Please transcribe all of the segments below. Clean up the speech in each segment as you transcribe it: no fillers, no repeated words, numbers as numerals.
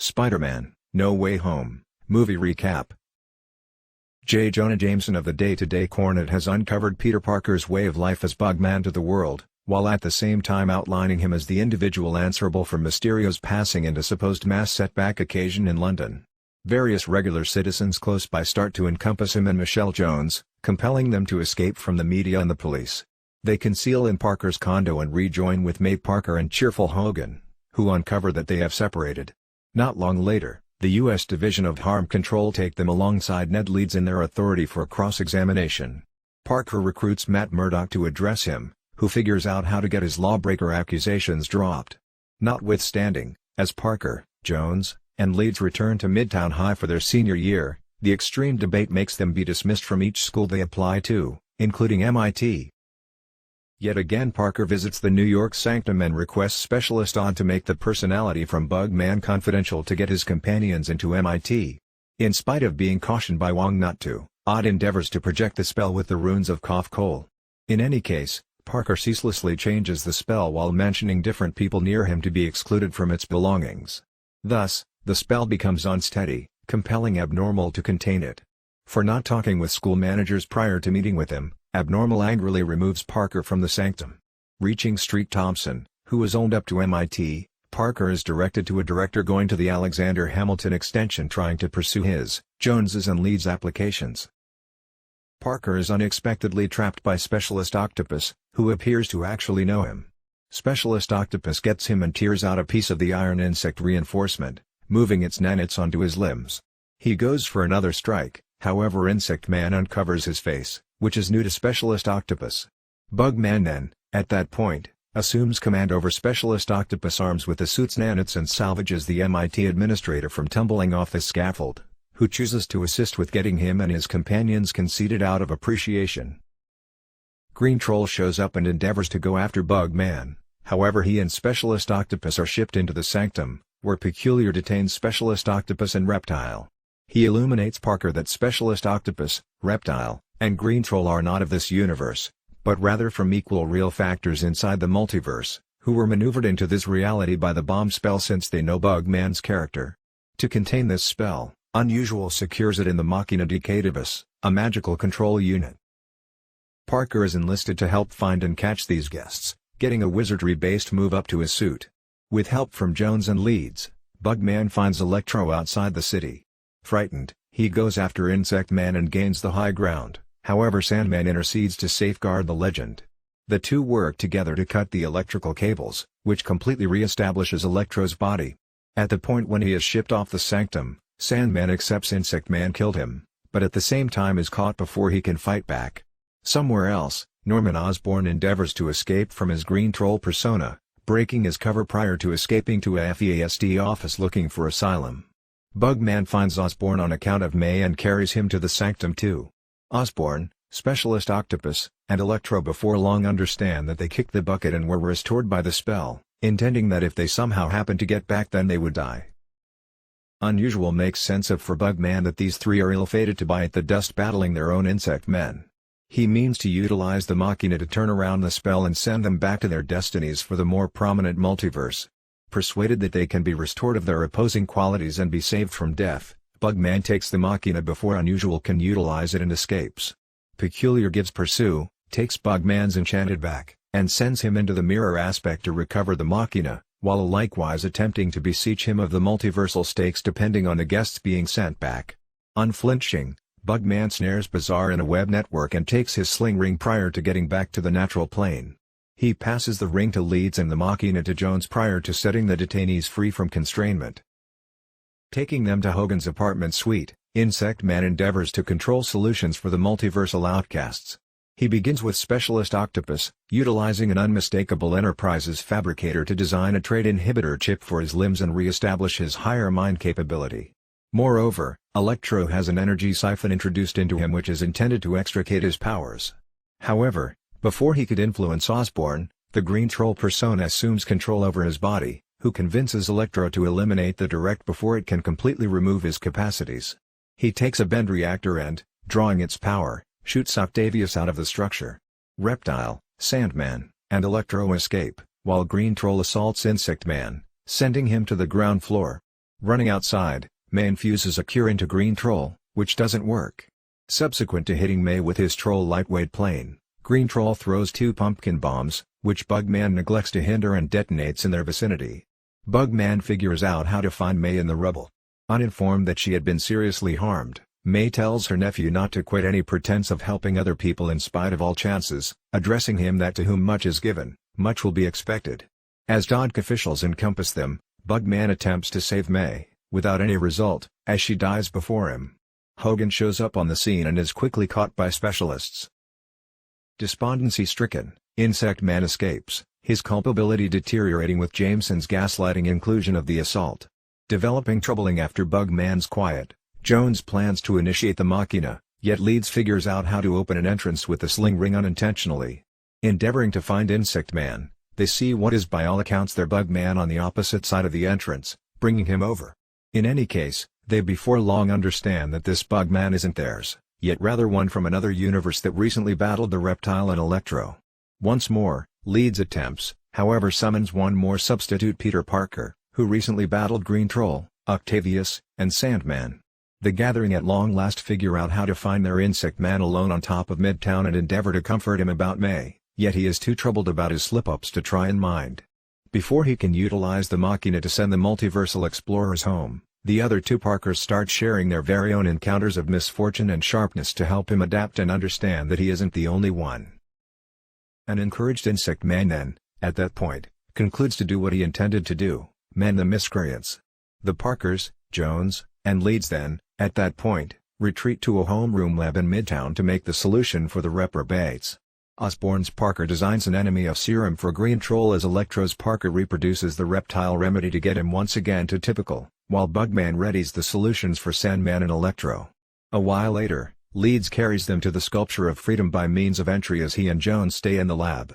Spider-Man: No Way Home, movie recap. J. Jonah Jameson of the Day-to-Day Cornet has uncovered Peter Parker's way of life as Bugman to the world, while at the same time outlining him as the individual answerable for Mysterio's passing and a supposed mass setback occasion in London. Various regular citizens close by start to encompass him and Michelle Jones, compelling them to escape from the media and the police. They conceal in Parker's condo and rejoin with May Parker and cheerful Hogan, who uncover that they have separated. Not long later, the U.S. Division of Harm Control take them alongside Ned Leeds in their authority for cross-examination. Parker recruits Matt Murdock to address him, who figures out how to get his lawbreaker accusations dropped. Notwithstanding, as Parker, Jones, and Leeds return to Midtown High for their senior year, the extreme debate makes them be dismissed from each school they apply to, including MIT. Yet again Parker visits the New York sanctum and requests Specialist Odd to make the personality from Bugman confidential to get his companions into MIT. In spite of being cautioned by Wong not to, Odd endeavors to project the spell with the runes of Cough Coal. In any case, Parker ceaselessly changes the spell while mentioning different people near him to be excluded from its belongings. Thus, the spell becomes unsteady, compelling Abnormal to contain it. For not talking with school managers prior to meeting with him, Abnormal angrily removes Parker from the sanctum. Reaching Street Thompson, who is owned up to MIT, Parker is directed to a director going to the Alexander Hamilton Extension trying to pursue his, Jones's and Leeds' applications. Parker is unexpectedly trapped by Specialist Octopus, who appears to actually know him. Specialist Octopus gets him and tears out a piece of the iron insect reinforcement, moving its nanits onto his limbs. He goes for another strike, however Insect Man uncovers his face, which is new to Specialist Octopus. Bugman then, at that point, assumes command over Specialist Octopus arms with the suit's nanits and salvages the MIT administrator from tumbling off the scaffold, who chooses to assist with getting him and his companions conceded out of appreciation. Green Troll shows up and endeavors to go after Bugman, however he and Specialist Octopus are shipped into the sanctum, where Peculiar detains Specialist Octopus and Reptile. He illuminates Parker that Specialist Octopus, Reptile, and Green Troll are not of this universe, but rather from equal real factors inside the multiverse, who were maneuvered into this reality by the bomb spell since they know Bugman's character. To contain this spell, Unusual secures it in the Machina Decadibus, a magical control unit. Parker is enlisted to help find and catch these guests, getting a wizardry-based move up to his suit. With help from Jones and Leeds, Bugman finds Electro outside the city. Frightened, he goes after Insect Man and gains the high ground. However Sandman intercedes to safeguard the legend. The two work together to cut the electrical cables, which completely re-establishes Electro's body. At the point when he is shipped off the sanctum, Sandman accepts Insect Man killed him, but at the same time is caught before he can fight back. Somewhere else, Norman Osborn endeavors to escape from his Green Troll persona, breaking his cover prior to escaping to a FESD office looking for asylum. Bugman finds Osborn on account of May and carries him to the sanctum too. Osborn, Specialist Octopus, and Electro before long understand that they kicked the bucket and were restored by the spell, intending that if they somehow happened to get back then they would die. Unusual makes sense of for Bugman that these three are ill-fated to bite the dust battling their own insect men. He means to utilize the Machina to turn around the spell and send them back to their destinies for the more prominent multiverse. Persuaded that they can be restored of their opposing qualities and be saved from death, Bugman takes the Machina before Unusual can utilize it and escapes. Peculiar gives pursue, takes Bugman's enchanted back, and sends him into the mirror aspect to recover the Machina, while likewise attempting to beseech him of the multiversal stakes depending on the guests being sent back. Unflinching, Bugman snares Bizarre in a web network and takes his sling ring prior to getting back to the natural plane. He passes the ring to Leeds and the Machina to Jones prior to setting the detainees free from constrainment. Taking them to Hogan's apartment suite, Insect Man endeavors to control solutions for the multiversal outcasts. He begins with Specialist Octopus, utilizing an unmistakable Enterprises fabricator to design a trait inhibitor chip for his limbs and re-establish his higher mind capability. Moreover, Electro has an energy siphon introduced into him which is intended to extricate his powers. However, before he could influence Osborn, the Green Troll persona assumes control over his body, who convinces Electro to eliminate the direct before it can completely remove his capacities. He takes a Bend reactor and, drawing its power, shoots Octavius out of the structure. Reptile, Sandman, and Electro escape, while Green Troll assaults Insect Man, sending him to the ground floor. Running outside, May infuses a cure into Green Troll, which doesn't work. Subsequent to hitting May with his troll lightweight plane, Green Troll throws 2 pumpkin bombs, which Bugman neglects to hinder and detonates in their vicinity. Bugman figures out how to find May in the rubble. Uninformed that she had been seriously harmed, May tells her nephew not to quit any pretense of helping other people in spite of all chances, addressing him that to whom much is given, much will be expected. As Dodge officials encompass them, Bugman attempts to save May, without any result, as she dies before him. Hogan shows up on the scene and is quickly caught by specialists. Despondency-stricken, Insect Man escapes, his culpability deteriorating with Jameson's gaslighting inclusion of the assault. Developing troubling after Bugman's quiet, Jones plans to initiate the machina, yet Leeds figures out how to open an entrance with the sling ring unintentionally. Endeavoring to find Insect Man, they see what is by all accounts their Bugman on the opposite side of the entrance, bringing him over. In any case, they before long understand that this Bugman isn't theirs, yet rather one from another universe that recently battled the Reptile and Electro. Once more, Leeds attempts, however summons one more substitute Peter Parker, who recently battled Green Troll, Octavius, and Sandman. The Gathering at long last figure out how to find their Insect Man alone on top of Midtown and endeavor to comfort him about May, yet he is too troubled about his slip-ups to try and mind. Before he can utilize the machina to send the multiversal explorers home, the other 2 Parkers start sharing their very own encounters of misfortune and sharpness to help him adapt and understand that he isn't the only one. An encouraged Insect Man then, at that point, concludes to do what he intended to do, mend the miscreants. The Parkers, Jones, and Leeds then, at that point, retreat to a homeroom lab in Midtown to make the solution for the reprobates. Osborn's Parker designs an enemy of serum for Green Troll as Electro's Parker reproduces the reptile remedy to get him once again to typical, while Bugman readies the solutions for Sandman and Electro. A while later, Leeds carries them to the Sculpture of Freedom by means of entry as he and Jones stay in the lab.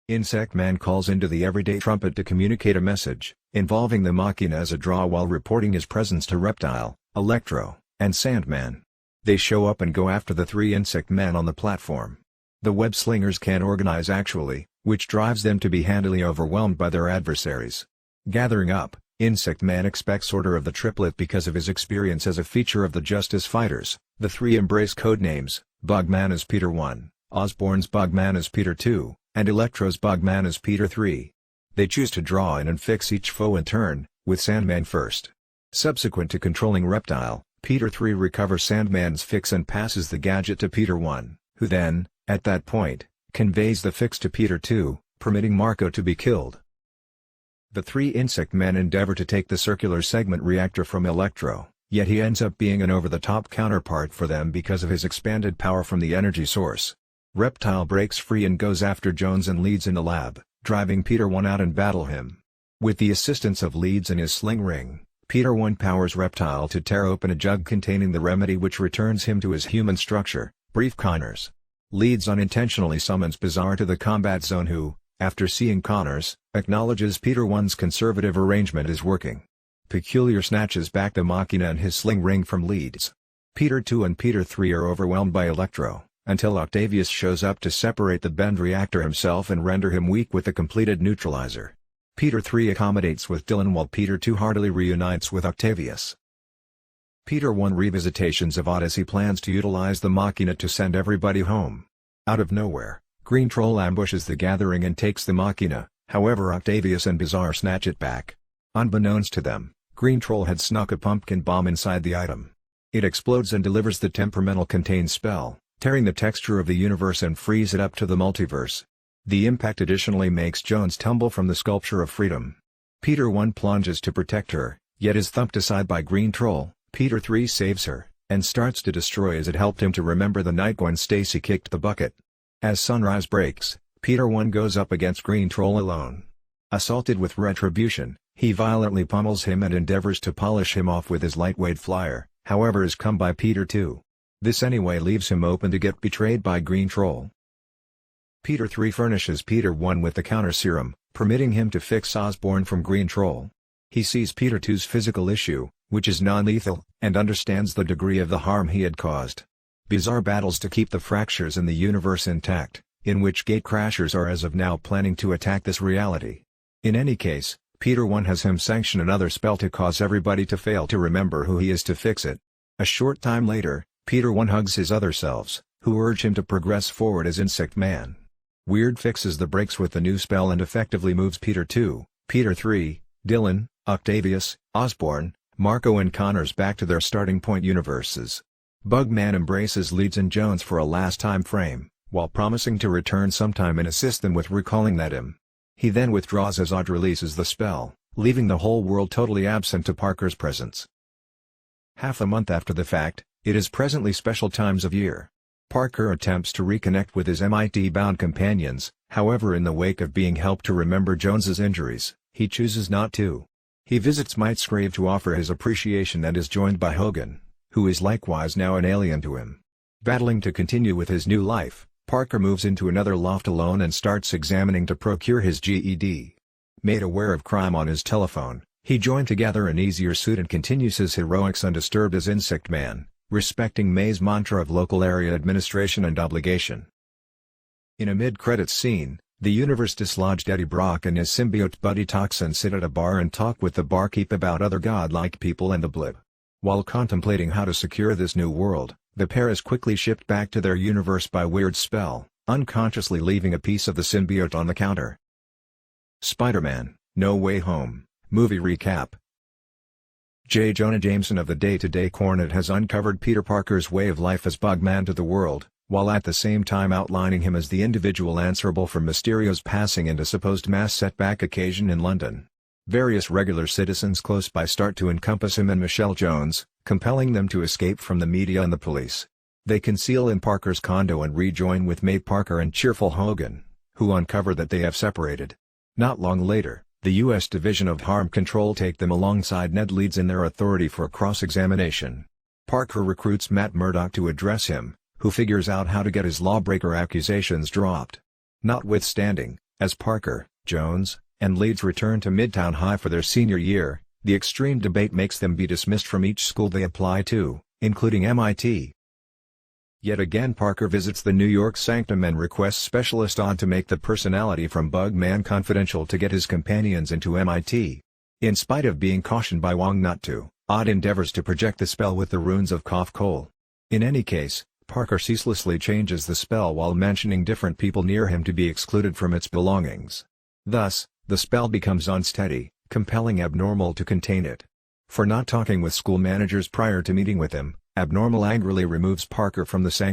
Insect Man calls into the everyday trumpet to communicate a message, involving the machina as a draw while reporting his presence to Reptile, Electro, and Sandman. They show up and go after the 3 Insect Men on the platform. The web slingers can't organize actually, which drives them to be handily overwhelmed by their adversaries. Gathering up, Insect Man expects order of the triplet because of his experience as a feature of the Justice Fighters. The 3 embrace codenames, Bugman as Peter 1, Osborn's Bugman as Peter 2, and Electro's Bugman as Peter 3. They choose to draw in and fix each foe in turn, with Sandman first. Subsequent to controlling Reptile, Peter 3 recovers Sandman's fix and passes the gadget to Peter 1, who then, at that point, conveys the fix to Peter 2, permitting Marco to be killed. The 3 Insect Men endeavor to take the circular segment reactor from Electro, yet he ends up being an over-the-top counterpart for them because of his expanded power from the energy source. Reptile breaks free and goes after Jones and Leeds in the lab, driving Peter 1 out and battle him. With the assistance of Leeds and his sling ring, Peter 1 powers Reptile to tear open a jug containing the remedy which returns him to his human structure, brief Connors. Leeds unintentionally summons Bizarre to the combat zone who, after seeing Connors, acknowledges Peter 1's conservative arrangement is working. Peculiar snatches back the machina and his sling ring from Leeds. Peter 2 and Peter 3 are overwhelmed by Electro, until Octavius shows up to separate the Bend reactor himself and render him weak with the completed neutralizer. Peter 3 accommodates with Dylan while Peter 2 heartily reunites with Octavius. Peter 1 revisitations of Odyssey plans to utilize the machina to send everybody home. Out of nowhere, Green Troll ambushes the Gathering and takes the machina, however Octavius and Bizarre snatch it back. Unbeknownst to them, Green Troll had snuck a pumpkin bomb inside the item. It explodes and delivers the temperamental contain spell, tearing the texture of the universe and frees it up to the multiverse. The impact additionally makes Jones tumble from the Sculpture of Freedom. Peter 1 plunges to protect her, yet is thumped aside by Green Troll. Peter 3 saves her, and starts to destroy as it helped him to remember the night when Stacy kicked the bucket. As sunrise breaks, Peter 1 goes up against Green Troll alone. Assaulted with retribution, he violently pummels him and endeavors to polish him off with his lightweight flyer, however is come by Peter 2. This anyway leaves him open to get betrayed by Green Troll. Peter 3 furnishes Peter 1 with the counter serum, permitting him to fix Osborn from Green Troll. He sees Peter 2's physical issue, which is non-lethal, and understands the degree of the harm he had caused. Bizarre battles to keep the fractures in the universe intact, in which gatecrashers are as of now planning to attack this reality. In any case, Peter 1 has him sanction another spell to cause everybody to fail to remember who he is to fix it. A short time later, Peter 1 hugs his other selves, who urge him to progress forward as Insect Man. Weird fixes the brakes with the new spell and effectively moves Peter 2, Peter 3, Dylan, Octavius, Osborn, Marco and Connors back to their starting point universes. Bugman embraces Leeds and Jones for a last time frame, while promising to return sometime and assist them with recalling that him. He then withdraws as Odd releases the spell, leaving the whole world totally absent to Parker's presence. Half a month after the fact, it is presently special times of year. Parker attempts to reconnect with his MIT-bound companions, however in the wake of being helped to remember Jones's injuries, he chooses not to. He visits Mite's grave to offer his appreciation and is joined by Hogan, who is likewise now an alien to him. Battling to continue with his new life, Parker moves into another loft alone and starts examining to procure his GED. Made aware of crime on his telephone, he joined together an easier suit and continues his heroics undisturbed as Insect Man, respecting May's mantra of local area administration and obligation. In a mid-credits scene, the universe dislodged Eddie Brock and his symbiote buddy Toxin sit at a bar and talk with the barkeep about other godlike people and the blip. While contemplating how to secure this new world, the pair is quickly shipped back to their universe by weird spell, unconsciously leaving a piece of the symbiote on the counter. Spider-Man: No Way Home movie recap. J. Jonah Jameson of the Day-to-Day Cornet has uncovered Peter Parker's way of life as Bugman to the world, while at the same time outlining him as the individual answerable for Mysterio's passing and a supposed mass setback occasion in London. Various regular citizens close by start to encompass him and Michelle Jones, compelling them to escape from the media and the police. They conceal in Parker's condo and rejoin with May Parker and cheerful Hogan, who uncover that they have separated. Not long later, the U.S. Division of Harm Control take them alongside Ned Leeds in their authority for cross-examination. Parker recruits Matt Murdock to address him, who figures out how to get his lawbreaker accusations dropped. Notwithstanding, as Parker, Jones, and Leeds return to Midtown High for their senior year, the extreme debate makes them be dismissed from each school they apply to, including MIT. Yet again Parker visits the New York sanctum and requests Specialist Odd to make the personality from Bugman confidential to get his companions into MIT. In spite of being cautioned by Wong not to, Odd endeavors to project the spell with the runes of Cough Coal. In any case, Parker ceaselessly changes the spell while mentioning different people near him to be excluded from its belongings. Thus, the spell becomes unsteady, compelling Abnormal to contain it. For not talking with school managers prior to meeting with him, Abnormal angrily removes Parker from the sanctum.